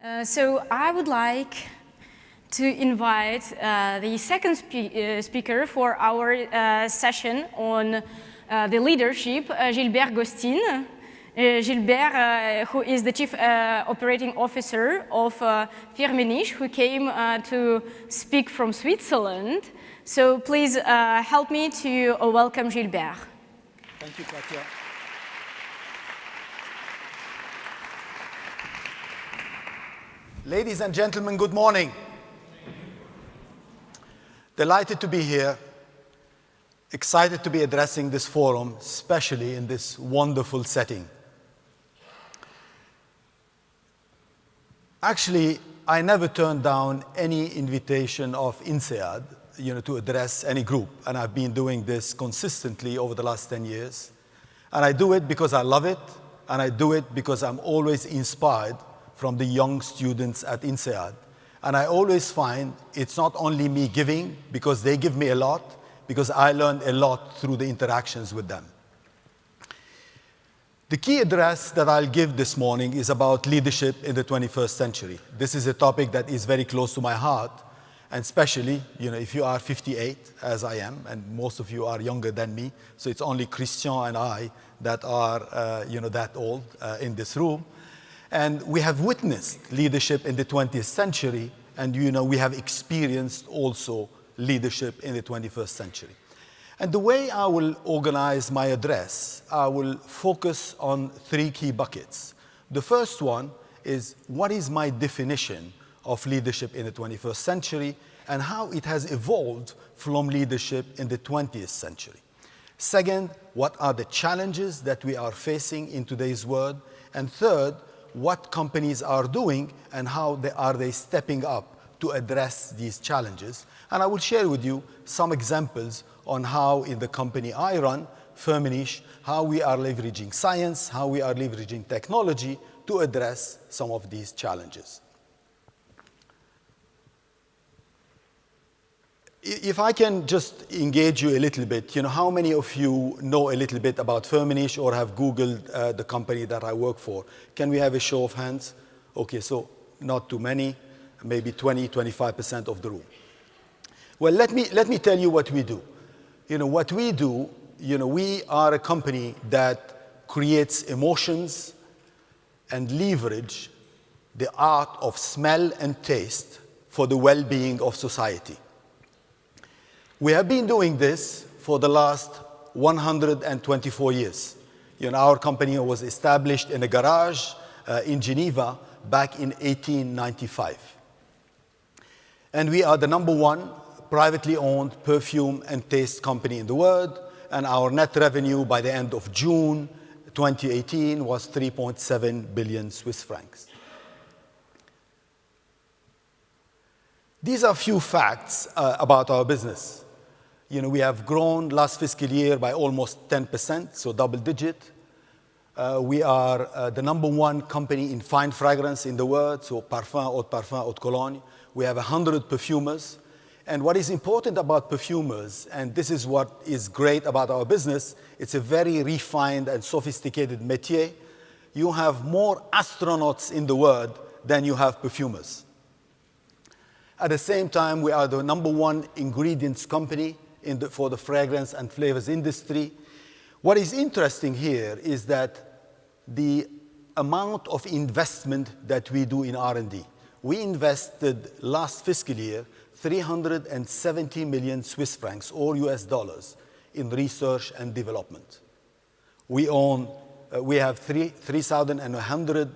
So I would like to invite the second speaker for our session on the leadership, Gilbert Ghostine. Gilbert, who is the Chief Operating Officer of Firmenich, who came to speak from Switzerland. So please help me to welcome Gilbert. Thank you, Katja. Ladies and gentlemen, good morning. Delighted to be here, excited to be addressing this forum, especially in this wonderful setting. Actually, I never turned down any invitation of INSEAD, to address any group, and I've been doing this consistently over the last 10 years. And I do it because I love it, and I do it because I'm always inspired from the young students at INSEAD. And I always find it's not only me giving, because they give me a lot, because I learned a lot through the interactions with them. The key address that I'll give this morning is about leadership in the 21st century. This is a topic that is very close to my heart, and especially, if you are 58, as I am, and most of you are younger than me, so it's only Christian and I that are, that old in this room. And we have witnessed leadership in the 20th century, and we have experienced also leadership in the 21st century. And the way I will organize my address, I will focus on three key buckets. The first one is, what is my definition of leadership in the 21st century, and how it has evolved from leadership in the 20th century. Second, what are the challenges that we are facing in today's world? And third, what companies are doing and how are they stepping up to address these challenges. And I will share with you some examples on how in the company I run, Firmenich, how we are leveraging science, how we are leveraging technology to address some of these challenges. If I can just engage you a little bit, how many of you know a little bit about Firmenich or have Googled the company that I work for? Can we have a show of hands? Okay, so not too many, maybe 20, 25% of the room. Well, let me tell you what we do. What we do, we are a company that creates emotions and leverage the art of smell and taste for the well-being of society. We have been doing this for the last 124 years. Our company was established in a garage in Geneva back in 1895. And we are the #1 privately owned perfume and taste company in the world, and our net revenue by the end of June 2018 was 3.7 billion Swiss francs. These are a few facts about our business. We have grown last fiscal year by almost 10%, so double digit. We are the #1 company in fine fragrance in the world, so parfum, eau de parfum, eau de cologne. We have 100 perfumers. And what is important about perfumers, and this is what is great about our business, it's a very refined and sophisticated métier. You have more astronauts in the world than you have perfumers. At the same time, we are the #1 ingredients company for the fragrance and flavors industry. What is interesting here is that the amount of investment that we do in R&D. We invested last fiscal year 370 million Swiss francs, or US dollars, in research and development. We have 3,100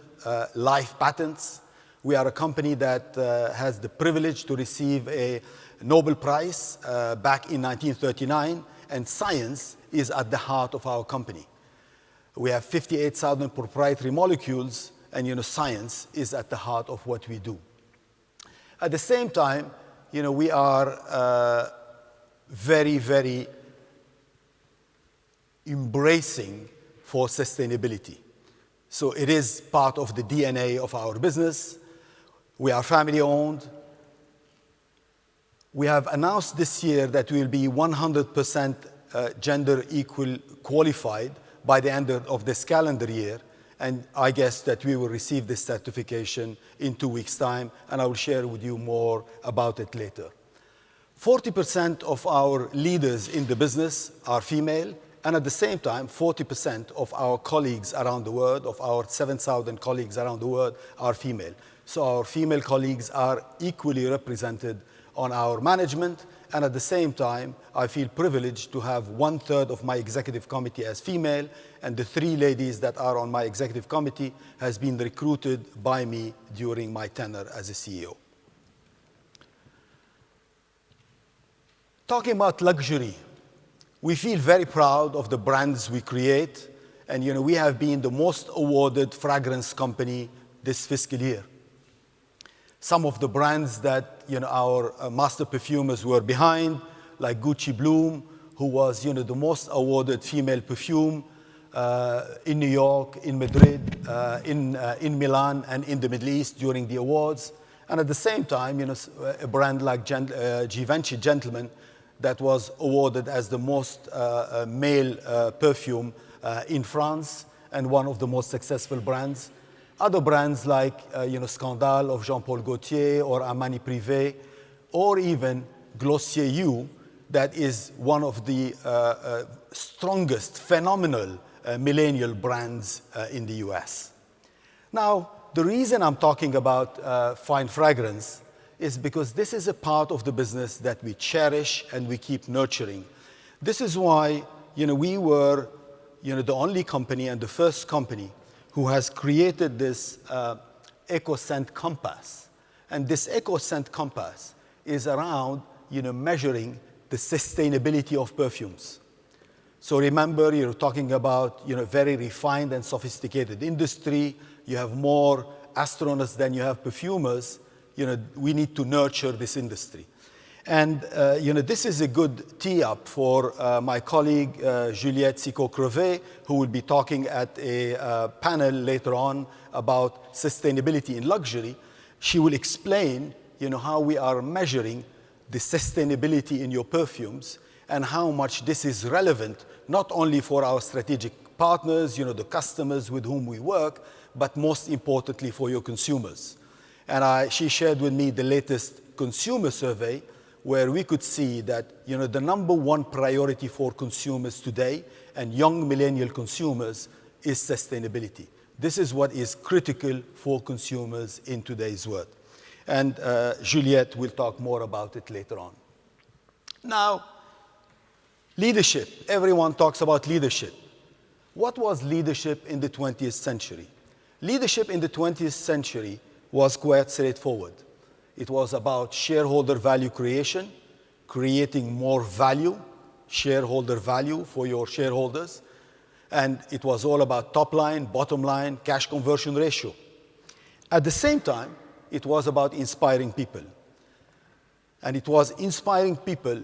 live patents. We are a company that has the privilege to receive a Nobel Prize back in 1939, and science is at the heart of our company. We have 58,000 proprietary molecules, and science is at the heart of what we do. At the same time, we are very, very embracing for sustainability. So it is part of the DNA of our business. We are family owned. We have announced this year that we will be 100% gender equal qualified by the end of this calendar year, And I guess that we will receive this certification in 2 weeks' time, and I will share with you more about it later. 40% of our leaders in the business are female, and at the same time, 40% of our colleagues around the world, of our 7,000 colleagues around the world, are female. So our female colleagues are equally represented on our management, and at the same time, I feel privileged to have 1/3 of my executive committee as female, and the 3 ladies that are on my executive committee has been recruited by me during my tenure as a CEO. Talking about luxury, we feel very proud of the brands we create, and we have been the most awarded fragrance company this fiscal year. Some of the brands that our master perfumers were behind, like Gucci Bloom, who was the most awarded female perfume in New York, in Madrid, in Milan, and in the Middle East during the awards. And at the same time, a brand like Givenchy Gentleman that was awarded as the most male perfume in France and one of the most successful brands. Other brands like Scandale of Jean-Paul Gaultier or Armani Privé, or even Glossier You, that is one of the strongest, phenomenal millennial brands in the US. Now, the reason I'm talking about fine fragrance is because this is a part of the business that we cherish and we keep nurturing. This is why we were the only company and the first company who has created this EcoScent Compass. And this EcoScent Compass is around measuring the sustainability of perfumes. So remember, you're talking about very refined and sophisticated industry. You have more astronauts than you have perfumers. We need to nurture this industry. And this is a good tee-up for my colleague, Juliette Sicot-Crevet, who will be talking at a panel later on about sustainability in luxury. She will explain how we are measuring the sustainability in your perfumes and how much this is relevant, not only for our strategic partners, the customers with whom we work, but most importantly for your consumers. And she shared with me the latest consumer survey, where we could see that the number one priority for consumers today and young millennial consumers is sustainability. This is what is critical for consumers in today's world. And Juliette will talk more about it later on. Now, leadership. Everyone talks about leadership. What was leadership in the 20th century? Leadership in the 20th century was quite straightforward. It was about shareholder value creation, creating more value, shareholder value for your shareholders. And it was all about top line, bottom line, cash conversion ratio. At the same time, it was about inspiring people. And it was inspiring people,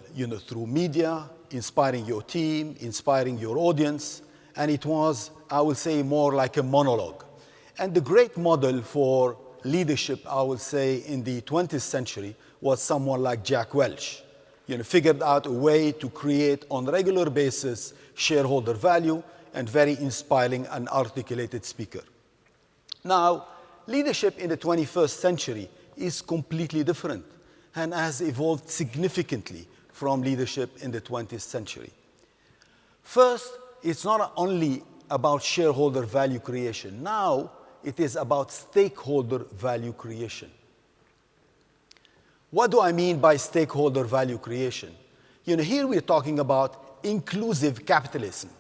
through media, inspiring your team, inspiring your audience. And it was, I would say, more like a monologue. And the great model for leadership, I would say, in the 20th century was someone like Jack Welch. Figured out a way to create on a regular basis shareholder value and very inspiring and articulated speaker. Now, leadership in the 21st century is completely different and has evolved significantly from leadership in the 20th century. First, it's not only about shareholder value creation. Now, it is about stakeholder value creation. What do I mean by stakeholder value creation? Here we're talking about inclusive capitalism.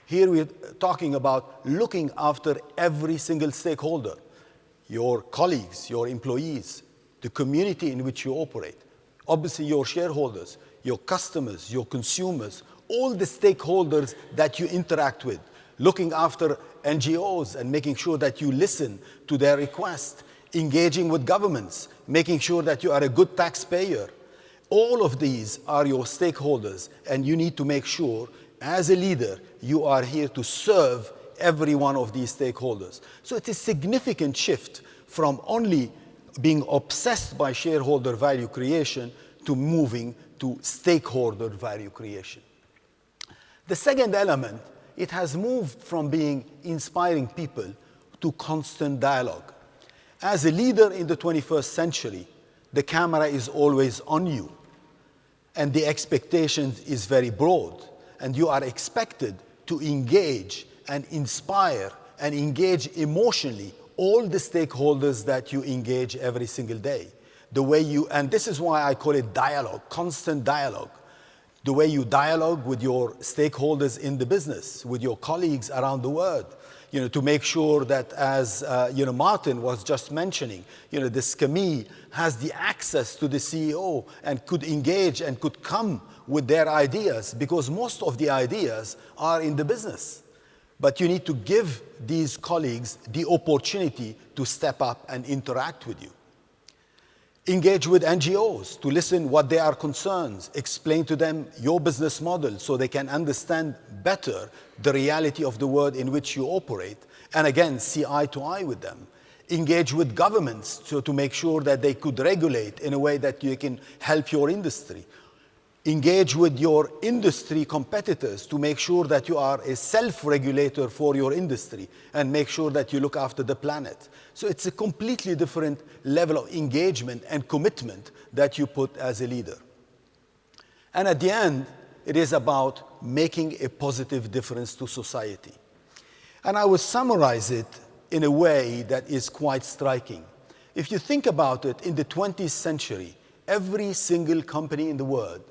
Here we're talking about looking after every single stakeholder, your colleagues, your employees, the community in which you operate, obviously your shareholders, your customers, your consumers, all the stakeholders that you interact with, looking after NGOs and making sure that you listen to their requests, engaging with governments, making sure that you are a good taxpayer. All of these are your stakeholders, and you need to make sure, as a leader, you are here to serve every one of these stakeholders. So it's a significant shift from only being obsessed by shareholder value creation to moving to stakeholder value creation. The second element, it has moved from being inspiring people to constant dialogue. As a leader in the 21st century, the camera is always on you, and the expectation is very broad, and you are expected to engage and inspire and engage emotionally all the stakeholders that you engage every single day. And this is why I call it dialogue, constant dialogue. The way you dialogue with your stakeholders in the business, with your colleagues around the world, to make sure that, as Martin was just mentioning, the SCME has the access to the CEO and could engage and could come with their ideas, because most of the ideas are in the business. But you need to give these colleagues the opportunity to step up and interact with you. Engage with NGOs to listen what their concerns, explain to them your business model so they can understand better the reality of the world in which you operate, and again, see eye to eye with them. Engage with governments to make sure that they could regulate in a way that you can help your industry. Engage with your industry competitors to make sure that you are a self-regulator for your industry and make sure that you look after the planet. So it's a completely different level of engagement and commitment that you put as a leader. And at the end, it is about making a positive difference to society. And I will summarize it in a way that is quite striking. If you think about it, in the 20th century, every single company in the world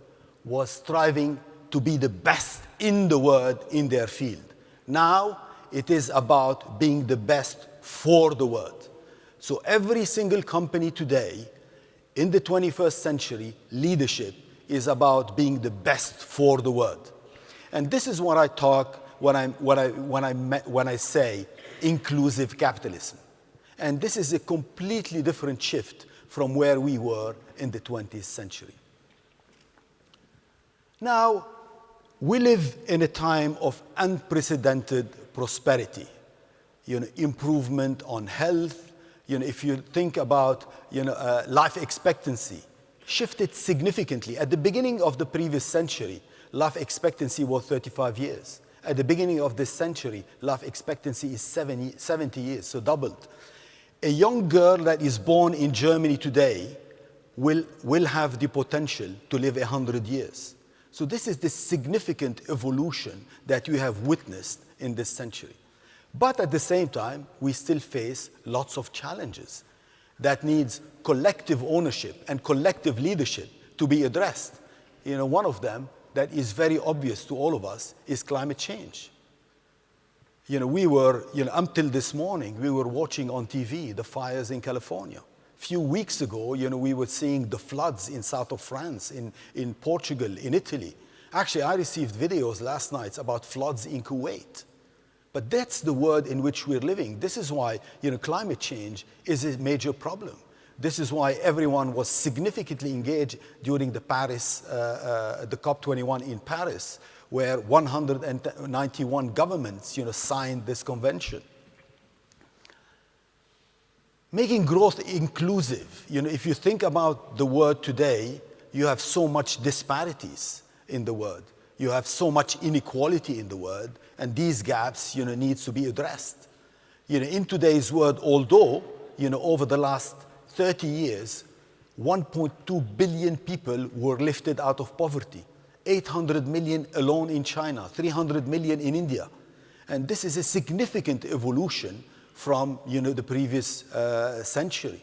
was striving to be the best in the world in their field. Now, it is about being the best for the world. So every single company today, in the 21st century, leadership is about being the best for the world. And this is what I talk when I say inclusive capitalism. And this is a completely different shift from where we were in the 20th century. Now, we live in a time of unprecedented prosperity, improvement on health. If you think about life expectancy, shifted significantly. At the beginning of the previous century, life expectancy was 35 years. At the beginning of this century, life expectancy is 70 years, so doubled. A young girl that is born in Germany today will have the potential to live 100 years. So this is the significant evolution that you have witnessed in this century. But at the same time, we still face lots of challenges that needs collective ownership and collective leadership to be addressed. One of them that is very obvious to all of us is climate change. Until this morning, we were watching on TV the fires in California. A few weeks ago, we were seeing the floods in south of France, in Portugal, in Italy. Actually, I received videos last night about floods in Kuwait. But that's the world in which we're living. This is why, climate change is a major problem. This is why everyone was significantly engaged during the COP21 in Paris, where 191 governments, signed this convention. Making growth inclusive. If you think about the world today, you have so much disparities in the world. You have so much inequality in the world, and these gaps, needs to be addressed. In today's world, although, over the last 30 years, 1.2 billion people were lifted out of poverty. 800 million alone in China, 300 million in India. And this is a significant evolution from the previous century.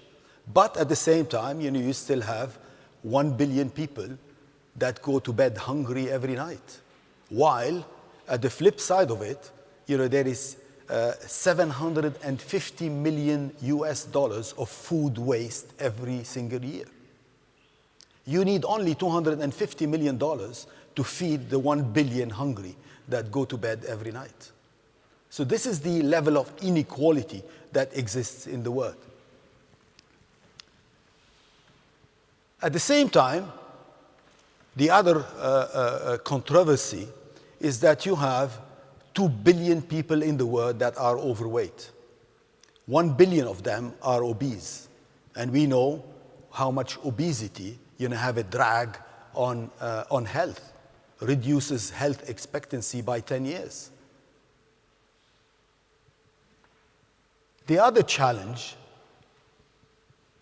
But at the same time, you still have 1 billion people that go to bed hungry every night. While at the flip side of it, there is $750 million of food waste every single year. You need only $250 million to feed the 1 billion hungry that go to bed every night. So this is the level of inequality that exists in the world. At the same time, the other controversy is that you have 2 billion people in the world that are overweight. 1 billion of them are obese. And we know how much obesity have a drag on health, reduces health expectancy by 10 years. The other challenge,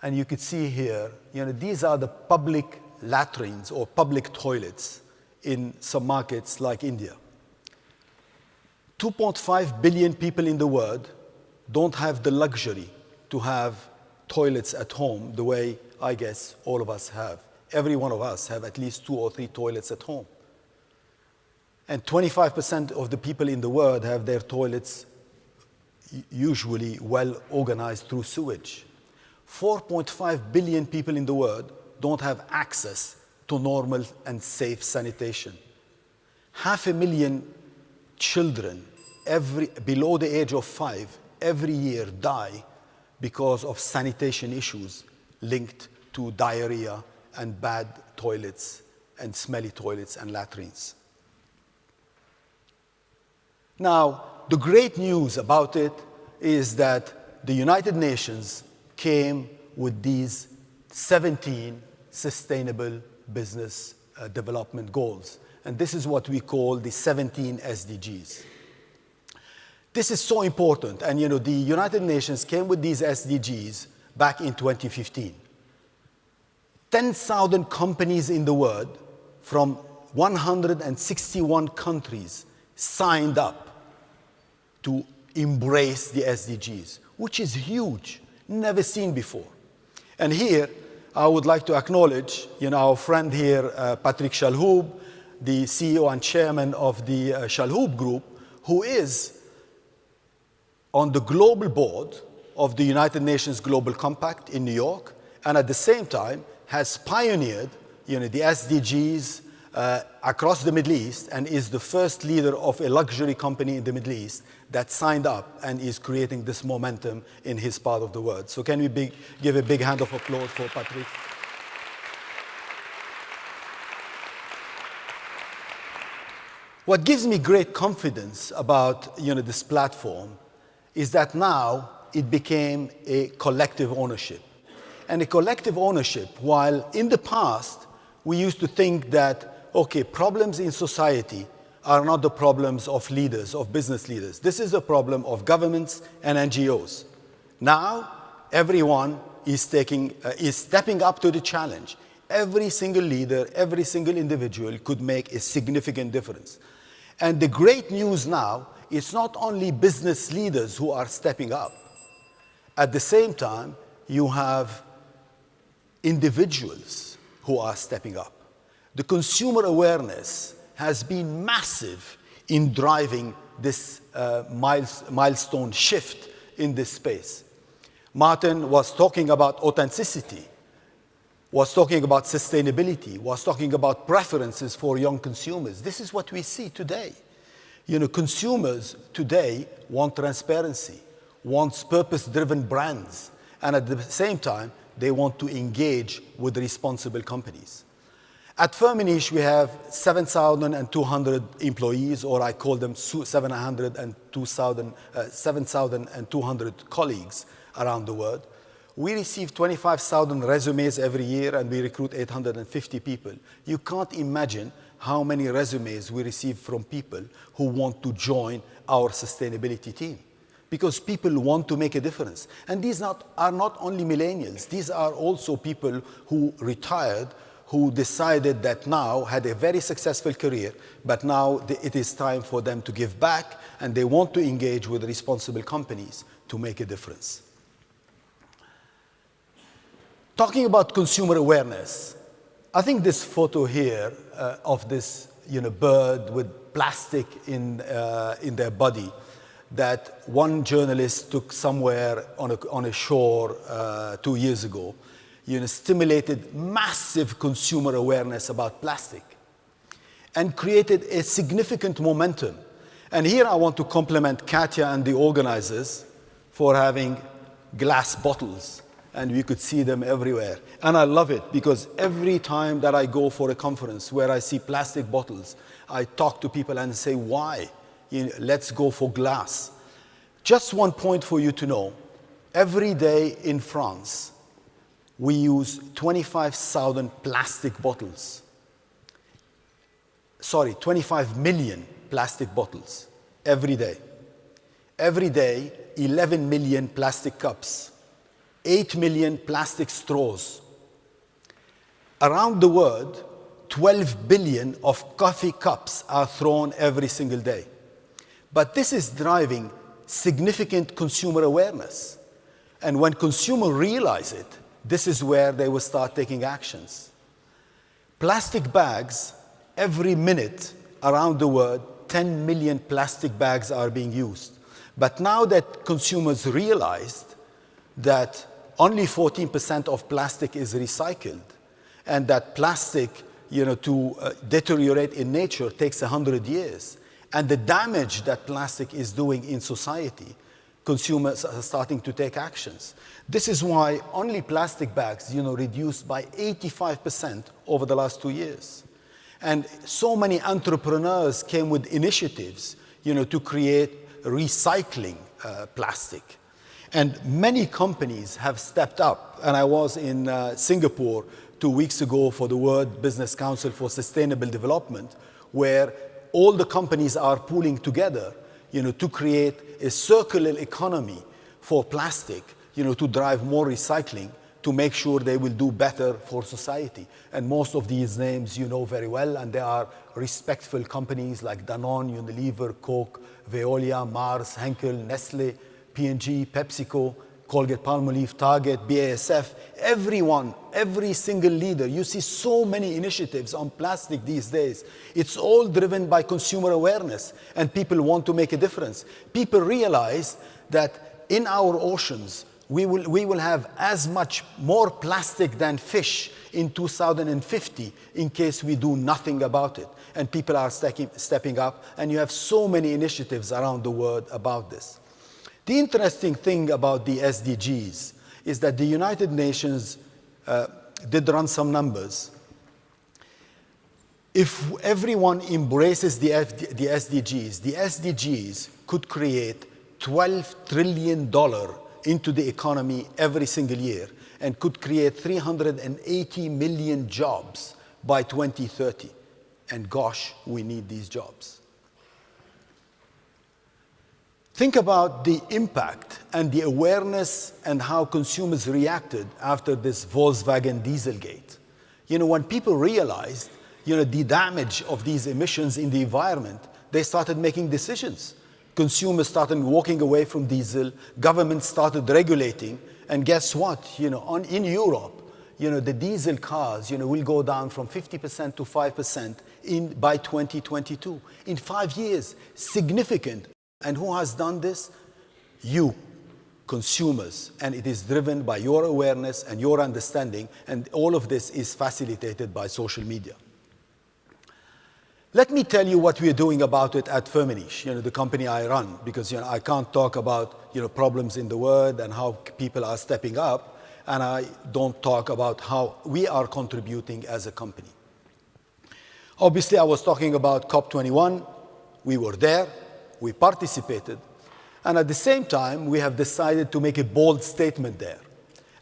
and you could see here, these are the public latrines or public toilets in some markets like India. 2.5 billion people in the world don't have the luxury to have toilets at home the way I guess all of us have. Every one of us have at least 2 or 3 toilets at home. And 25% of the people in the world have their toilets usually well organized through sewage. 4.5 billion people in the world don't have access to normal and safe sanitation. 500,000 children below the age of 5 every year die because of sanitation issues linked to diarrhea and bad toilets and smelly toilets and latrines. Now, the great news about it is that the United Nations came with these 17 sustainable business development goals. And this is what we call the 17 SDGs. This is so important. And the United Nations came with these SDGs back in 2015. 10,000 companies in the world from 161 countries signed up to embrace the SDGs, which is huge, never seen before. And here, I would like to acknowledge, our friend here, Patrick Chalhoub, the CEO and chairman of the Chalhoub Group, who is on the global board of the United Nations Global Compact in New York, and at the same time has pioneered, the SDGs across the Middle East, and is the first leader of a luxury company in the Middle East that signed up and is creating this momentum in his part of the world. So can we give a big hand of applause for Patrick? What gives me great confidence about this platform is that now it became a collective ownership. And a collective ownership, while in the past we used to think that, okay, problems in society are not the problems of leaders, of business leaders. This is the problem of governments and NGOs. Now, everyone is stepping up to the challenge. Every single leader, every single individual could make a significant difference. And the great news now, it's not only business leaders who are stepping up. At the same time, you have individuals who are stepping up. The consumer awareness has been massive in driving this milestone shift in this space. Martin was talking about authenticity, was talking about sustainability, was talking about preferences for young consumers. This is what we see today. Consumers today want transparency, want purpose-driven brands, and at the same time, they want to engage with responsible companies. At Firmenich, we have 7,200 employees, or I call them 7,200 colleagues around the world. We receive 25,000 resumes every year, and we recruit 850 people. You can't imagine how many resumes we receive from people who want to join our sustainability team, because people want to make a difference. And these are not only millennials. These are also people who retired, who decided that now had a very successful career, but now it is time for them to give back, and they want to engage with responsible companies to make a difference. Talking about consumer awareness, I think this photo here of this bird with plastic in their body that one journalist took somewhere on a shore 2 years ago, stimulated massive consumer awareness about plastic and created a significant momentum. And here I want to compliment Katya and the organizers for having glass bottles, and we could see them everywhere. And I love it, because every time that I go for a conference where I see plastic bottles, I talk to people and say, why? Let's go for glass. Just one point for you to know. Every day in France, we use 25,000 plastic bottles. 25 million plastic bottles every day. Every day, 11 million plastic cups, 8 million plastic straws. Around the world, 12 billion of coffee cups are thrown every single day. But this is driving significant consumer awareness. And when consumers realize it, this is where they will start taking actions. Plastic bags, every minute around the world, 10 million plastic bags are being used. But now that consumers realized that only 14% of plastic is recycled, and that plastic, to deteriorate in nature takes 100 years, and the damage that plastic is doing in society, consumers are starting to take actions. This is why only plastic bags, reduced by 85% over the last 2 years. And so many entrepreneurs came with initiatives, to create recycling plastic. And many companies have stepped up. And I was in Singapore 2 weeks ago for the World Business Council for Sustainable Development, where all the companies are pooling together, to create a circular economy for plastic, to drive more recycling, to make sure they will do better for society. And most of these names you know very well, and they are respectful companies like Danone, Unilever, Coke, Veolia, Mars, Henkel, Nestle, P&G, PepsiCo, Colgate-Palmolive, Target, BASF, everyone, every single leader. You see so many initiatives on plastic these days. It's all driven by consumer awareness, and people want to make a difference. People realize that in our oceans, we will have as much more plastic than fish in 2050 in case we do nothing about it. And people are stepping up, and you have so many initiatives around the world about this. The interesting thing about the SDGs is that the United Nations did run some numbers. If everyone embraces the SDGs could create $12 trillion into the economy every single year and could create 380 million jobs by 2030. And gosh, we need these jobs. Think about the impact and the awareness and how consumers reacted after this Volkswagen Dieselgate. When people realized, the damage of these emissions in the environment, they started making decisions. Consumers started walking away from diesel, governments started regulating, and guess what? In Europe, the diesel cars, will go down from 50% to 5% by 2022. In 5 years, significant. And who has done this? You, consumers. And it is driven by your awareness and your understanding, and all of this is facilitated by social media. Let me tell you what we are doing about it at Firmenich, the company I run, because I can't talk about problems in the world and how people are stepping up, and I don't talk about how we are contributing as a company. Obviously, I was talking about COP21. We were there. We participated, and at the same time, we have decided to make a bold statement there.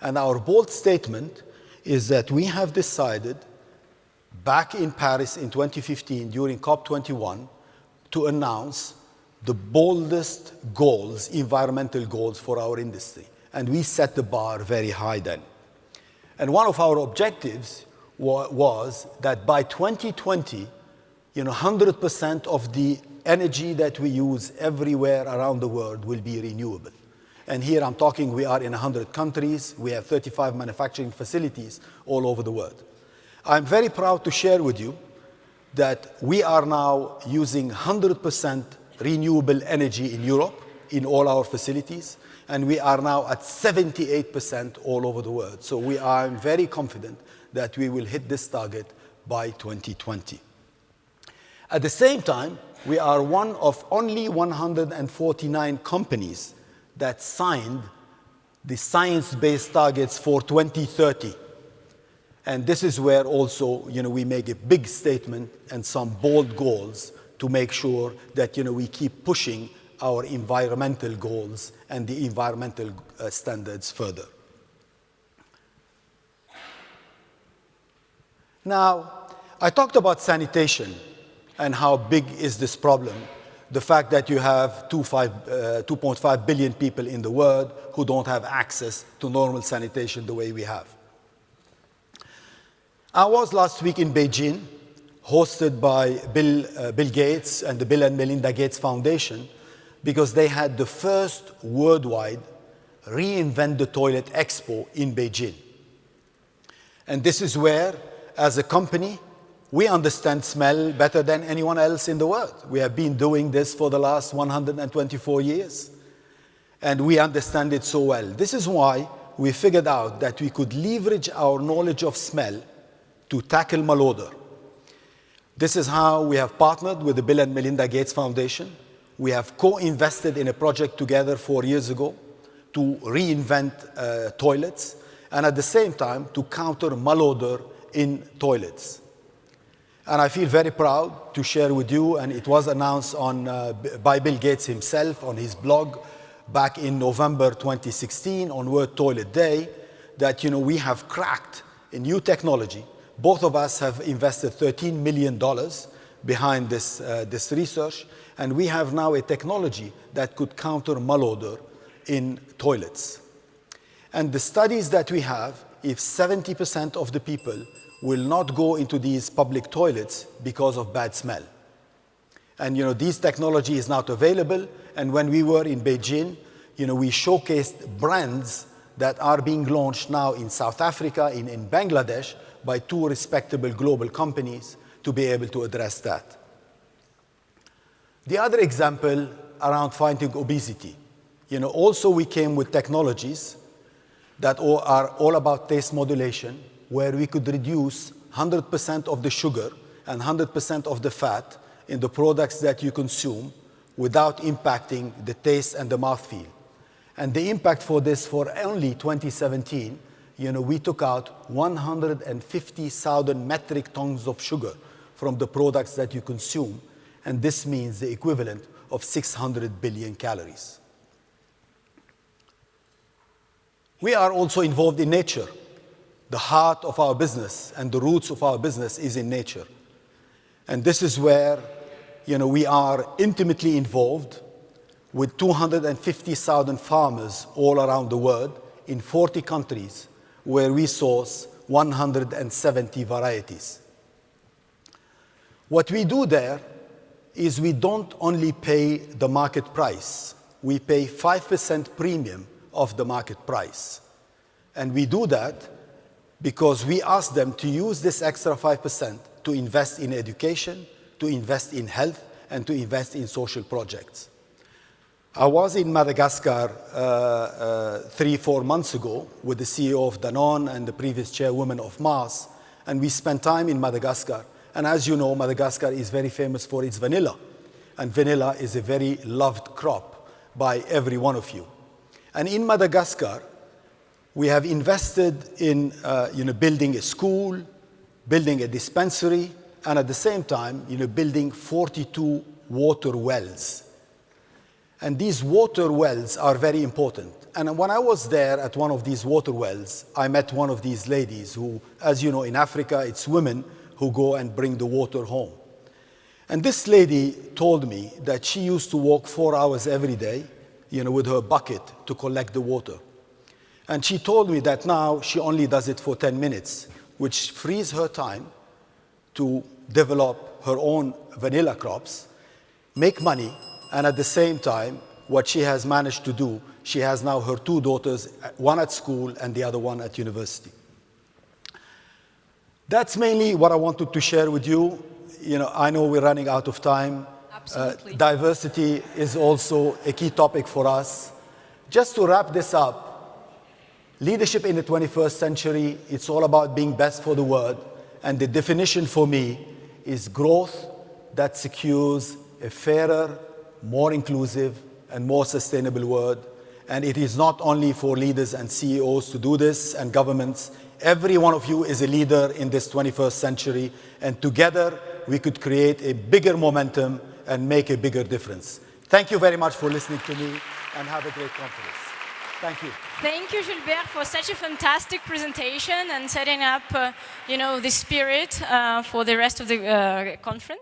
And our bold statement is that we have decided back in Paris in 2015 during COP21 to announce the boldest goals, environmental goals for our industry. And we set the bar very high then. And one of our objectives was that by 2020, 100% of the energy that we use everywhere around the world will be renewable. And here I'm talking, we are in 100 countries. We have 35 manufacturing facilities all over the world. I'm very proud to share with you that we are now using 100% renewable energy in Europe, in all our facilities, and we are now at 78% all over the world. So we are very confident that we will hit this target by 2020. At the same time, we are one of only 149 companies that signed the science-based targets for 2030. And this is where also, we make a big statement and some bold goals to make sure that, we keep pushing our environmental goals and the environmental standards further. Now, I talked about sanitation and how big is this problem. the fact that you have 2.5 billion people in the world who don't have access to normal sanitation the way we have. I was last week in Beijing, hosted by Bill Gates and the Bill and Melinda Gates Foundation, because they had the first worldwide Reinvent the Toilet Expo in Beijing. And this is where, as a company, we understand smell better than anyone else in the world. We have been doing this for the last 124 years, and we understand it so well. This is why we figured out that we could leverage our knowledge of smell to tackle malodor. This is how we have partnered with the Bill and Melinda Gates Foundation. We have co-invested in a project together 4 years ago to reinvent toilets, and at the same time to counter malodor in toilets. And I feel very proud to share with you, and it was announced by Bill Gates himself on his blog back in November 2016 on World Toilet Day, that we have cracked a new technology. Both of us have invested $13 million behind this research, and we have now a technology that could counter malodor in toilets. And the studies that we have, if 70% of the people will not go into these public toilets because of bad smell. And this technology is not available, and when we were in Beijing, we showcased brands that are being launched now in South Africa, in Bangladesh, by 2 respectable global companies to be able to address that. The other example around fighting obesity. Also we came with technologies that are all about taste modulation, where we could reduce 100% of the sugar and 100% of the fat in the products that you consume without impacting the taste and the mouthfeel. And the impact for this, for only 2017, we took out 150,000 metric tons of sugar from the products that you consume, and this means the equivalent of 600 billion calories. We are also involved in nature. The heart of our business and the roots of our business is in nature. And this is where we are intimately involved with 250,000 farmers all around the world in 40 countries, where we source 170 varieties. What we do there is we don't only pay the market price, we pay 5% premium of the market price. And we do that because we ask them to use this extra 5% to invest in education, to invest in health, and to invest in social projects. I was in Madagascar 3-4 months ago with the CEO of Danone and the previous chairwoman of Mars, and we spent time in Madagascar. And as you know, Madagascar is very famous for its vanilla, and vanilla is a very loved crop by every one of you. And in Madagascar, we have invested in building a school, building a dispensary, and at the same time, building 42 water wells. And these water wells are very important. And when I was there at one of these water wells, I met one of these ladies who, as you know, in Africa, it's women who go and bring the water home. And this lady told me that she used to walk 4 hours every day, with her bucket to collect the water. And she told me that now she only does it for 10 minutes, which frees her time to develop her own vanilla crops, make money, and at the same time, what she has managed to do, she has now her 2 daughters, one at school and the other one at university. That's mainly what I wanted to share with you. I know we're running out of time. Absolutely. Diversity is also a key topic for us. Just to wrap this up, leadership in the 21st century, it's all about being best for the world. And the definition for me is growth that secures a fairer, more inclusive, and more sustainable world. And it is not only for leaders and CEOs to do this, and governments. Every one of you is a leader in this 21st century, and together we could create a bigger momentum and make a bigger difference. Thank you very much for listening to me, and have a great conference. Thank you. Thank you, Gilbert, for such a fantastic presentation and setting up, the spirit for the rest of the conference.